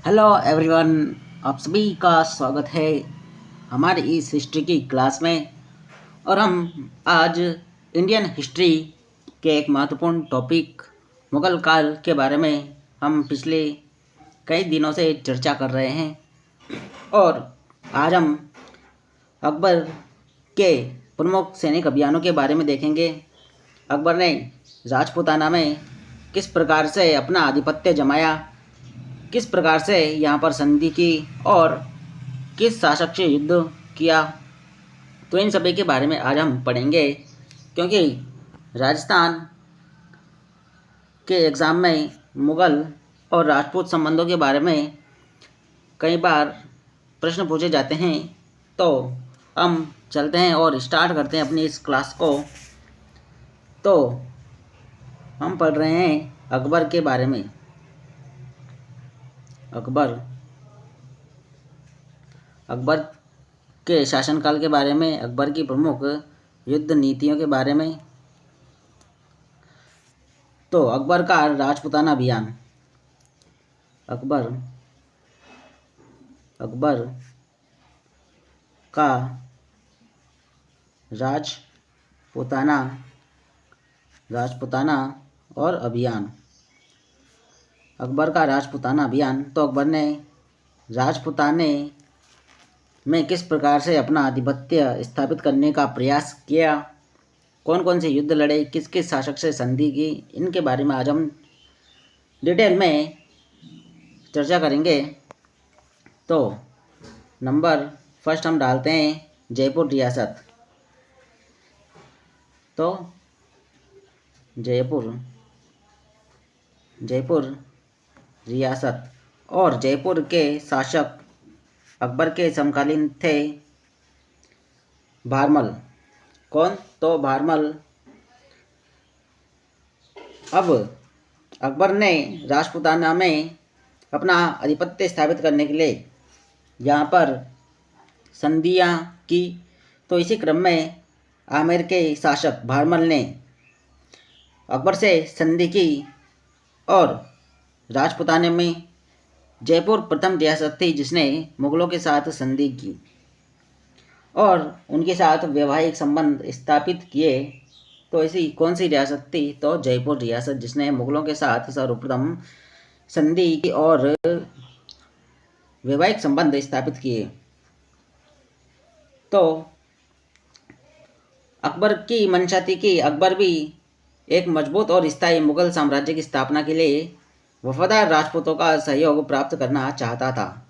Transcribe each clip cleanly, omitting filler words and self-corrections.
Hello everyone. आप सभी का स्वागत है हमारी इस हिस्ट्री की क्लास में। और हम आज इंडियन हिस्ट्री के एक महत्वपूर्ण टॉपिक मुग़ल काल के बारे में हम पिछले कई दिनों से चर्चा कर रहे हैं। और आज हम अकबर के प्रमुख सैनिक अभियानों के बारे में देखेंगे। अकबर ने राजपूताना में किस प्रकार से अपना आधिपत्य जमाया, किस प्रकार से यहाँ पर संधि की और किस शासक से युद्ध किया, तो इन सभी के बारे में आज हम पढ़ेंगे। क्योंकि राजस्थान के एग्ज़ाम में मुग़ल और राजपूत संबंधों के बारे में कई बार प्रश्न पूछे जाते हैं। तो हम चलते हैं और स्टार्ट करते हैं अपनी इस क्लास को। तो हम पढ़ रहे हैं अकबर के बारे में। अकबर के शासनकाल के बारे में, अकबर की प्रमुख युद्ध नीतियों के बारे में। तो अकबर का राजपूताना अभियान। अकबर का राजपूताना और अभियान। अकबर का राजपूताना अभियान। तो अकबर ने राजपूताने में किस प्रकार से अपना आधिपत्य स्थापित करने का प्रयास किया, कौन कौन से युद्ध लड़े, किस किस शासक से संधि की, इनके बारे में आज हम डिटेल में चर्चा करेंगे। तो नंबर फर्स्ट हम डालते हैं जयपुर रियासत। तो जयपुर रियासत। और जयपुर के शासक अकबर के समकालीन थे भारमल। कौन? तो भारमल। अब अकबर ने राजपूताना में अपना आधिपत्य स्थापित करने के लिए यहाँ पर संधियाँ की। तो इसी क्रम में आमेर के शासक भारमल ने अकबर से संधि की और राजपूताना में जयपुर प्रथम रियासत थी जिसने मुग़लों के साथ संधि की और उनके साथ वैवाहिक संबंध स्थापित किए। तो ऐसी कौन सी रियासत थी? तो जयपुर रियासत, जिसने मुग़लों के साथ सर्वप्रथम संधि की और वैवाहिक संबंध स्थापित किए। तो अकबर की मंशा थी कि अकबर भी एक मजबूत और स्थायी मुग़ल साम्राज्य की स्थापना के लिए वफादार राजपूतों का सहयोग प्राप्त करना चाहता था।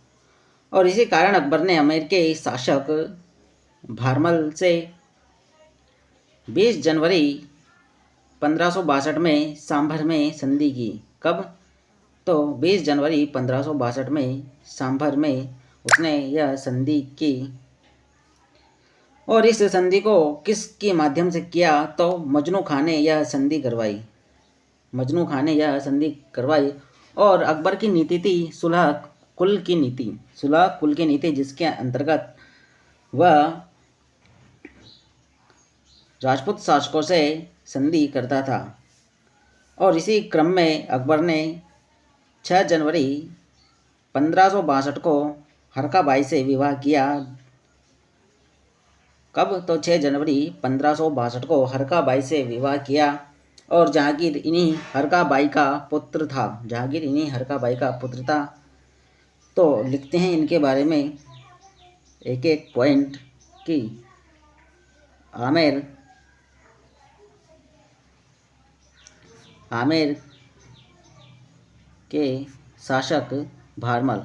और इसी कारण अकबर ने आमेर के शासक भारमल से 20 जनवरी 1562 में सांभर में संधि की। कब? तो 20 जनवरी 1562 में सांभर में उसने यह संधि की। और इस संधि को किसके माध्यम से किया? तो मजनू खां ने यह संधि करवाई। और अकबर की नीति थी सुलह कुल की नीति, जिसके अंतर्गत वह राजपूत शासकों से संधि करता था। और इसी क्रम में अकबर ने 6 जनवरी 1562 को हरका बाई से विवाह किया। कब? तो 6 जनवरी 1562 को हरका बाई से विवाह किया। और जहांगीर इन्हीं हरका बाई का पुत्र था। तो लिखते हैं इनके बारे में एक एक पॉइंट कि आमेर के शासक भारमल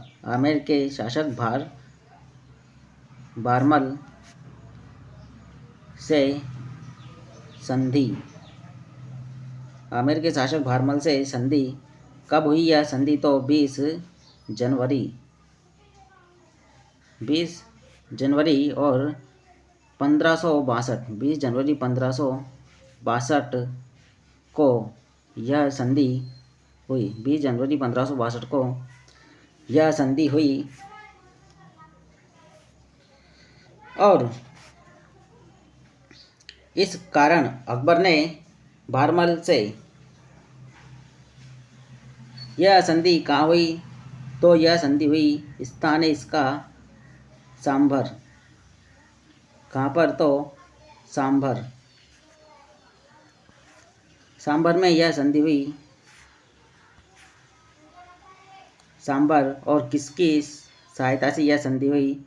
से संधि। आमेर के शासक भारमल से संधि कब हुई यह संधि? तो 20 जनवरी और 1562 को यह संधि हुई। 20 जनवरी 1562 को यह संधि हुई। और इस कारण अकबर ने भारमल से यह संधि कहाँ हुई? तो यह संधि हुई। स्थान है इसका सांभर। कहाँ पर? तो सांभर। सांभर में यह संधि हुई। सांभर। और किसकी सहायता से यह संधि हुई?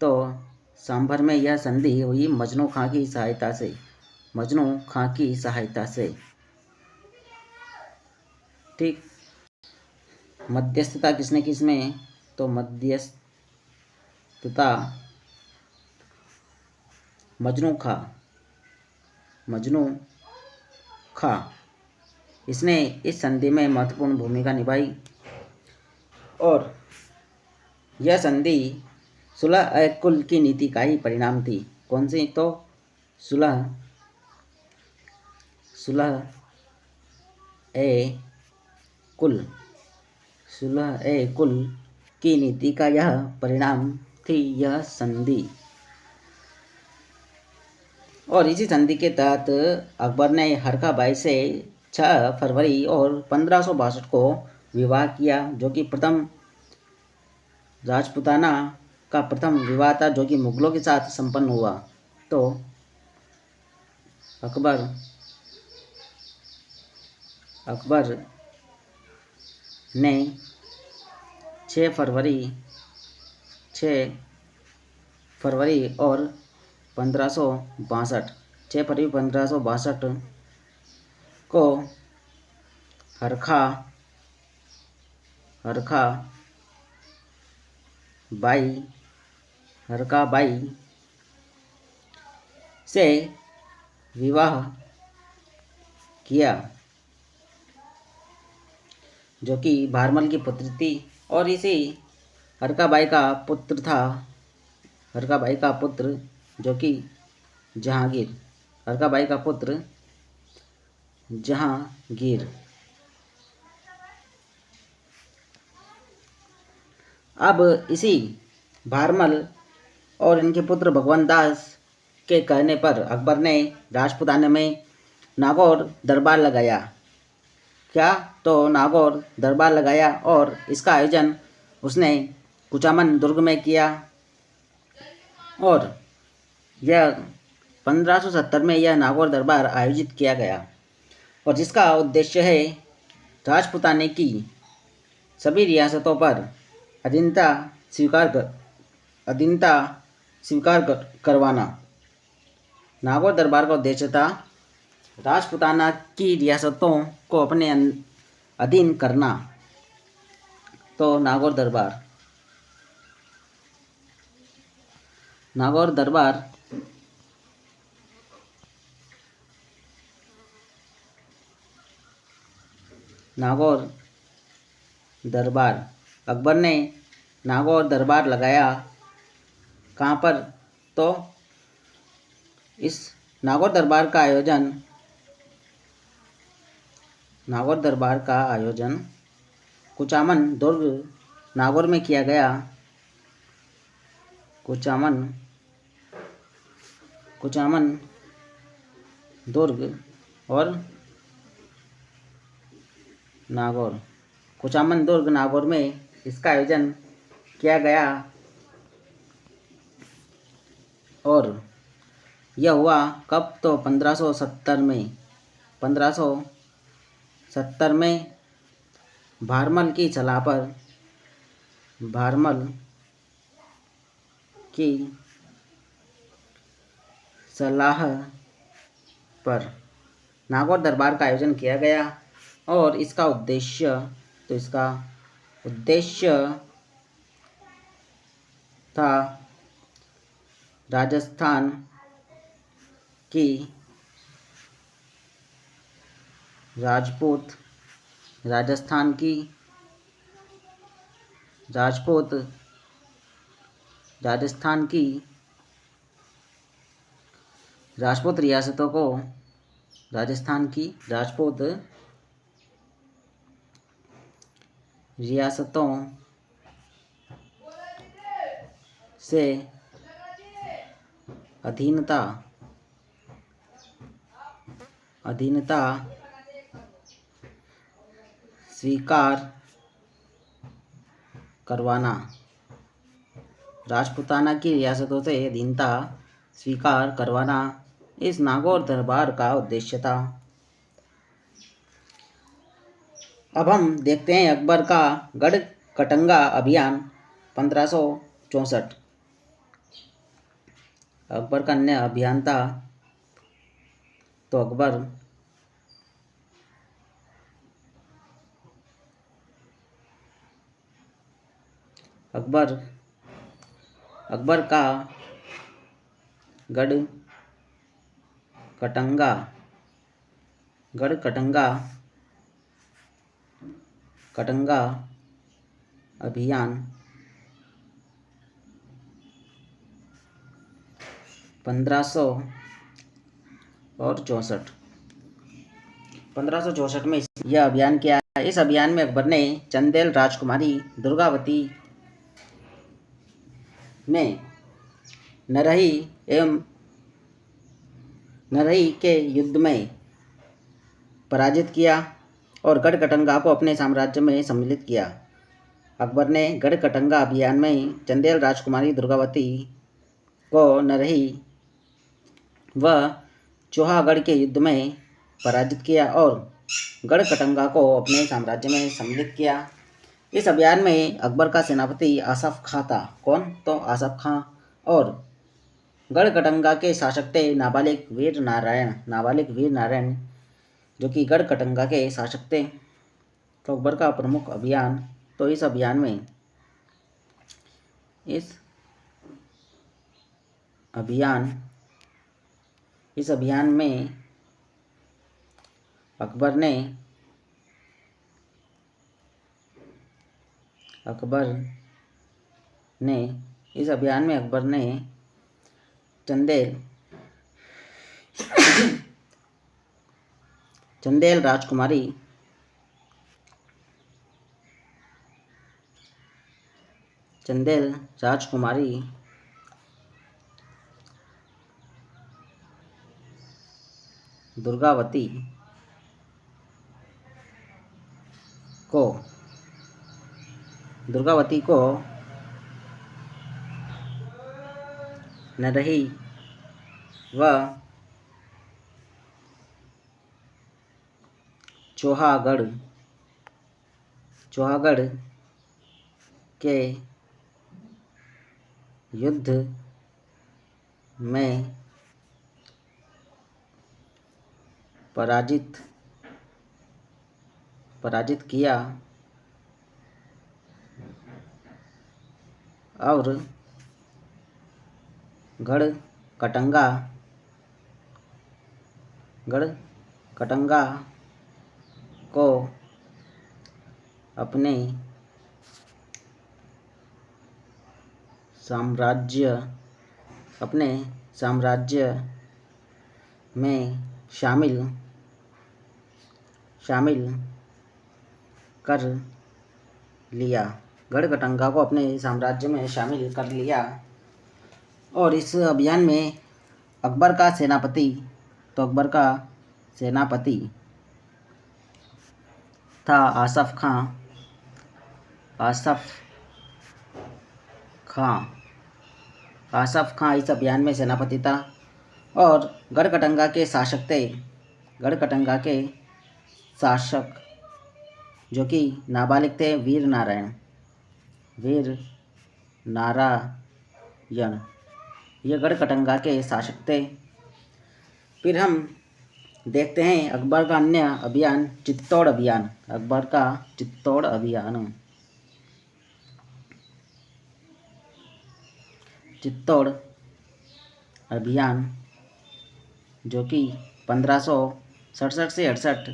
तो सांभर में यह संधि हुई मजनू खां की सहायता से। मजनू खां की सहायता से। ठीक। मध्यस्थता किसने की इसमें? तो मध्यस्थता मजनू खां। मजनू खां इसने इस संधि में महत्वपूर्ण भूमिका निभाई। और यह संधि सुलह ए कुल की नीति का ही परिणाम थी। कौन सी? तो सुलह ए कुल। सुलह ए कुल की नीति का यह परिणाम थी यह संधि। और इसी संधि के तहत अकबर ने हरका बाई से 6 फरवरी और 1562 को विवाह किया, जो कि प्रथम राजपुताना का प्रथम विवाह था, जो कि मुगलों के साथ संपन्न हुआ। तो अकबर ने 6 फरवरी और 1562 6 फरवरी 1562 को हरखा बाई से विवाह किया, जो कि भारमल की पुत्री थी। और इसी हरका बाई का पुत्र था। हरका बाई का पुत्र जो कि जहांगीर। हरका बाई का पुत्र जहांगीर। अब इसी भारमल और इनके पुत्र भगवान दास के कहने पर अकबर ने राजपुताने में नागौर दरबार लगाया। क्या? तो नागौर दरबार लगाया और इसका आयोजन उसने कुचामन दुर्ग में किया। और यह 1570 में यह नागौर दरबार आयोजित किया गया, और जिसका उद्देश्य है राजपुताने की सभी रियासतों पर अधीनता स्वीकार करवाना। नागौर दरबार का उद्देश्य था राजपुताना की रियासतों को अपने अधीन करना। तो नागौर दरबार अकबर ने नागौर दरबार लगाया। कहाँ पर? तो इस नागौर दरबार का आयोजन कुचामन दुर्ग नागौर में किया गया। कुचामन दुर्ग और नागौर। कुचामन दुर्ग नागौर में इसका आयोजन किया गया। और यह हुआ कब? तो 1570 में भारमल की सलाह पर नागौर दरबार का आयोजन किया गया। और इसका उद्देश्य था राजस्थान की राजपूत रियासतों को राजस्थान की राजपूत रियासतों से अधीनता स्वीकार करवाना, राजपूताना की रियासतों से अधीनता स्वीकार करवाना इस नागौर दरबार का उद्देश्य था। अब हम देखते हैं अकबर का गढ़ कटंगा अभियान 1564। अकबर का अन्य अभियान था, तो अकबर अकबर का गढ़ कटंगा कटंगा अभियान 1564 में यह अभियान किया। इस अभियान में अकबर ने चंदेल राजकुमारी दुर्गावती ने नरही के युद्ध में पराजित किया और गढ़ कटंगा को अपने साम्राज्य में सम्मिलित किया। अकबर ने गढ़ कटंगा अभियान में चंदेल राजकुमारी दुर्गावती को नरही व चौहागढ़ के युद्ध में पराजित किया और गढ़ कटंगा को अपने साम्राज्य में सम्मिलित किया। इस अभियान में अकबर का सेनापति आसफ खां था। कौन? तो आसफ खां। और गढ़ कटंगा के शासक थे नाबालिग वीर नारायण, जो कि गढ़ कटंगा के शासक थे। तो अकबर का प्रमुख अभियान, तो इस अभियान में अकबर ने चंदेल राजकुमारी दुर्गावती को नरही व चौहागढ़ के युद्ध में पराजित किया और गढ़ कटंगा को अपने साम्राज्य में शामिल कर लिया। गढ़ कटंगा को अपने साम्राज्य में शामिल कर लिया। और इस अभियान में अकबर का सेनापति था आसफ खां इस अभियान में सेनापति था और गढ़ कटंगा के शासक जो कि नाबालिग थे वीर नारायण, ये गढ़ कटंगा के शासक थे। फिर हम देखते हैं अकबर का अन्य अभियान चित्तौड़ अभियान। चित्तौड़ अभियान जो कि 1567 से 68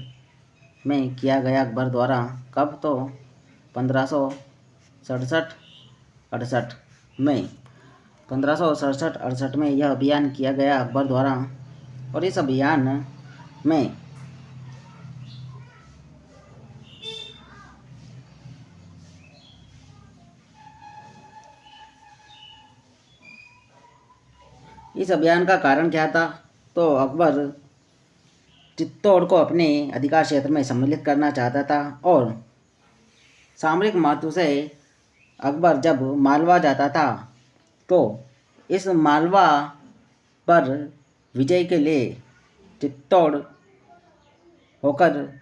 में किया गया अकबर द्वारा। कब? तो 1567-68 में 1567-68 में यह अभियान किया गया अकबर द्वारा। और इस अभियान में इस अभियान का कारण क्या था? तो अकबर चित्तौड़ को अपने अधिकार क्षेत्र में सम्मिलित करना चाहता था और सामरिक महत्व से अकबर जब मालवा जाता था तो इस मालवा पर विजय के लिए चित्तौड़ होकर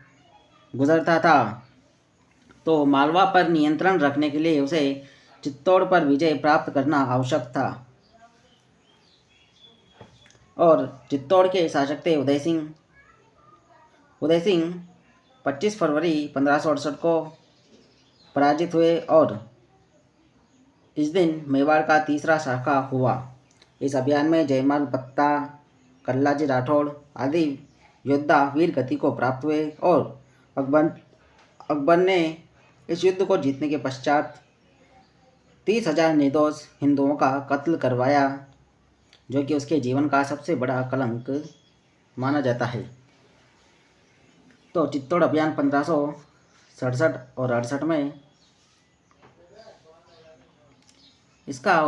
गुजरता था। तो मालवा पर नियंत्रण रखने के लिए उसे चित्तौड़ पर विजय प्राप्त करना आवश्यक था। और चित्तौड़ के शासक थे उदय सिंह। उदय सिंह 25 फरवरी 1568 को पराजित हुए और इस दिन मेवाड़ का तीसरा शाखा हुआ। इस अभियान में जयमाल पत्ता, कल्लाजी राठौड़ आदि योद्धा वीर गति को प्राप्त हुए और अकबर ने इस युद्ध को जीतने के पश्चात 30,000 निर्दोष हिंदुओं का कत्ल करवाया, जो कि उसके जीवन का सबसे बड़ा कलंक माना जाता है। तो चित्तौड़ अभियान 1567 और 68 में इसका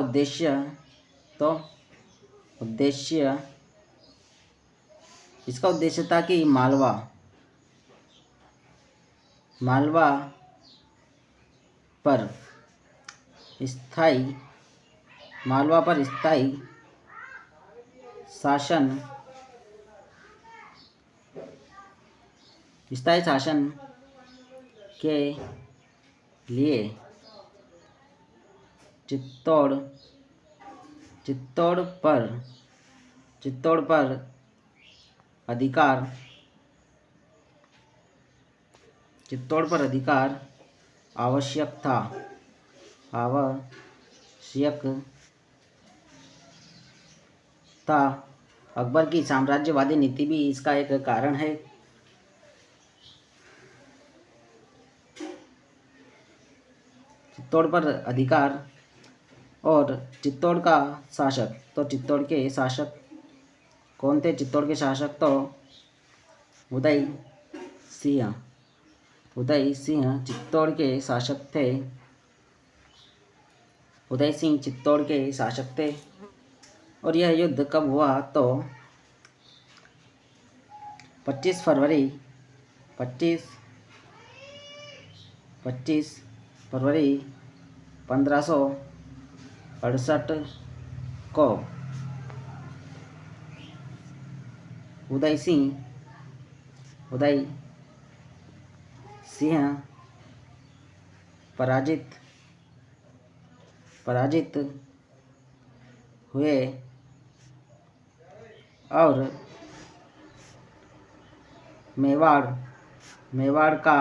उद्देश्य था कि मालवा पर स्थायी शासन के लिए चित्तौड़ पर अधिकार आवश्यक था। अकबर की साम्राज्यवादी नीति भी इसका एक कारण है। चित्तौड़ पर अधिकार और चित्तौड़ का शासक। तो चित्तौड़ के शासक कौन थे? चित्तौड़ के शासक तो उदय सिंह चित्तौड़ के शासक थे। उदय सिंह चित्तौड़ के शासक थे। और यह युद्ध कब हुआ? तो 25 फरवरी 1568 को उदय सिंह पराजित हुए और मेवाड़ का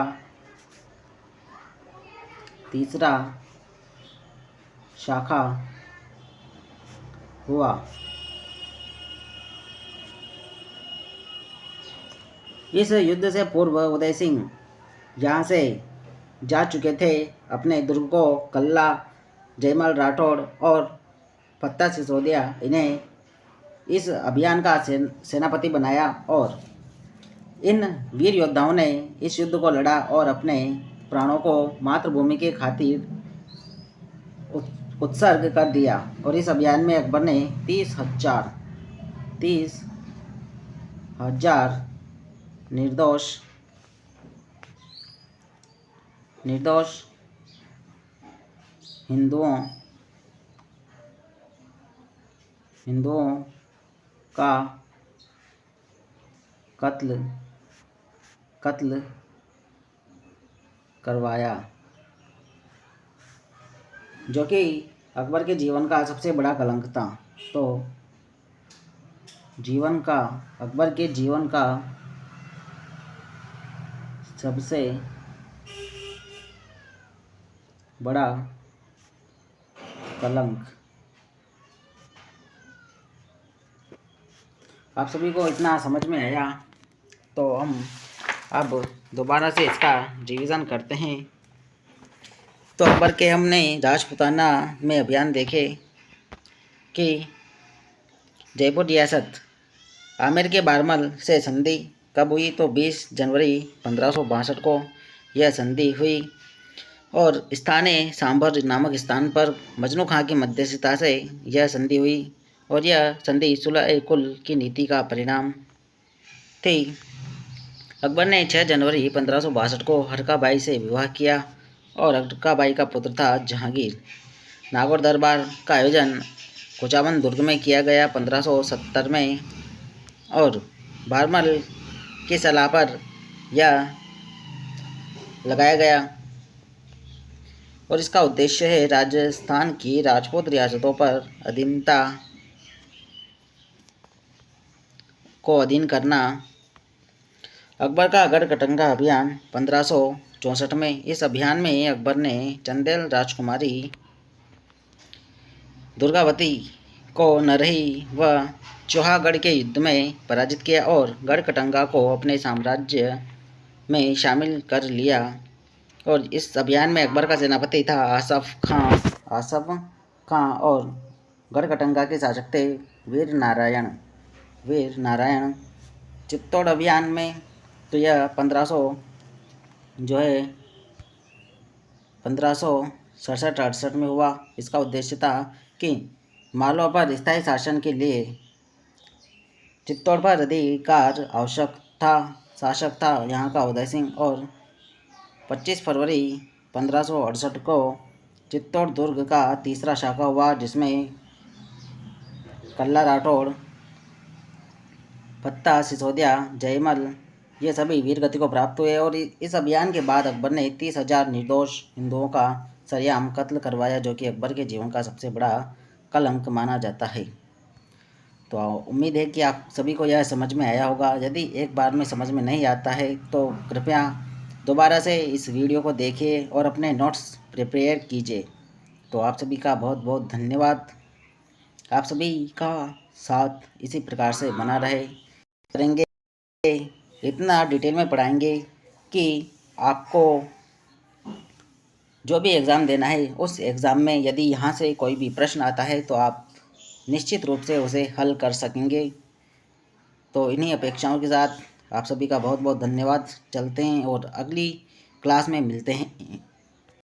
तीसरा शाखा हुआ। इस युद्ध से पूर्व उदय सिंह यहाँ से जा चुके थे। अपने दुर्ग को कल्ला, जयमाल राठौड़ और पत्ता सिसोदिया इन्हें इस अभियान का सेनापति बनाया और इन वीर योद्धाओं ने इस युद्ध को लड़ा और अपने प्राणों को मातृभूमि के खातिर उत्सर्ग कर दिया। और इस अभियान में अकबर ने 30,000 निर्दोष हिंदुओं का कत्ल करवाया, जो कि अकबर के जीवन का सबसे बड़ा कलंक था। तो अकबर के जीवन का सबसे बड़ा कलंक। आप सभी को इतना समझ में आया तो हम अब दोबारा से इसका रिवीजन करते हैं। तो अकबर के हमने राजपूताना में अभियान देखे कि जयपुर रियासत आमेर के बारमल से संधि कब हुई? तो 20 जनवरी 1562 को यह संधि हुई और स्थानीय सांभर नामक स्थान पर मजनू खां की मध्यस्थता से यह संधि हुई और यह संधि सुलह कुल की नीति का परिणाम थी। अकबर ने 6 जनवरी 1562 को हरका बाई से विवाह किया और अक्काबाई का पुत्र था जहांगीर। नागौर दरबार का आयोजन कुचामन दुर्ग में किया गया 1570 में और भारमल की सलाह पर यह लगाया गया और इसका उद्देश्य है राजस्थान की राजपूत रियासतों पर अधीनता को अधीन करना। अकबर का गढ़कटंगा अभियान 1564 में। इस अभियान में अकबर ने चंदेल राजकुमारी दुर्गावती को नरही व चौहागढ़ के युद्ध में पराजित किया और गढ़कटंगा को अपने साम्राज्य में शामिल कर लिया। और इस अभियान में अकबर का सेनापति था आसफ खां और गढ़कटंगा के शासक थे वीर नारायण। चित्तौड़ अभियान में तो यह 1567-68 में हुआ। इसका उद्देश्य था कि मालवा पर स्थायी शासन के लिए चित्तौड़ पर अधिकार आवश्यक था। शासक था यहाँ का उदय सिंह और 25 फरवरी 1568 को चित्तौड़ दुर्ग का तीसरा शाखा हुआ जिसमें कल्ला राठौड़, फत्ता सिसोदिया, जयमल ये सभी वीर गति को प्राप्त हुए। और इस अभियान के बाद अकबर ने 30,000 निर्दोष हिंदुओं का सरेआम कत्ल करवाया जो कि अकबर के जीवन का सबसे बड़ा कलंक माना जाता है। तो उम्मीद है कि आप सभी को यह समझ में आया होगा। यदि एक बार में समझ में नहीं आता है तो कृपया दोबारा से इस वीडियो को देखिए और अपने नोट्स प्रिपेयर कीजिए। तो आप सभी का बहुत बहुत धन्यवाद। आप सभी का साथ इसी प्रकार से बना रहे करेंगे। इतना डिटेल में पढ़ाएंगे कि आपको जो भी एग्ज़ाम देना है उस एग्ज़ाम में यदि यहाँ से कोई भी प्रश्न आता है तो आप निश्चित रूप से उसे हल कर सकेंगे। तो इन्हीं अपेक्षाओं के साथ आप सभी का बहुत बहुत धन्यवाद। चलते हैं और अगली क्लास में मिलते हैं।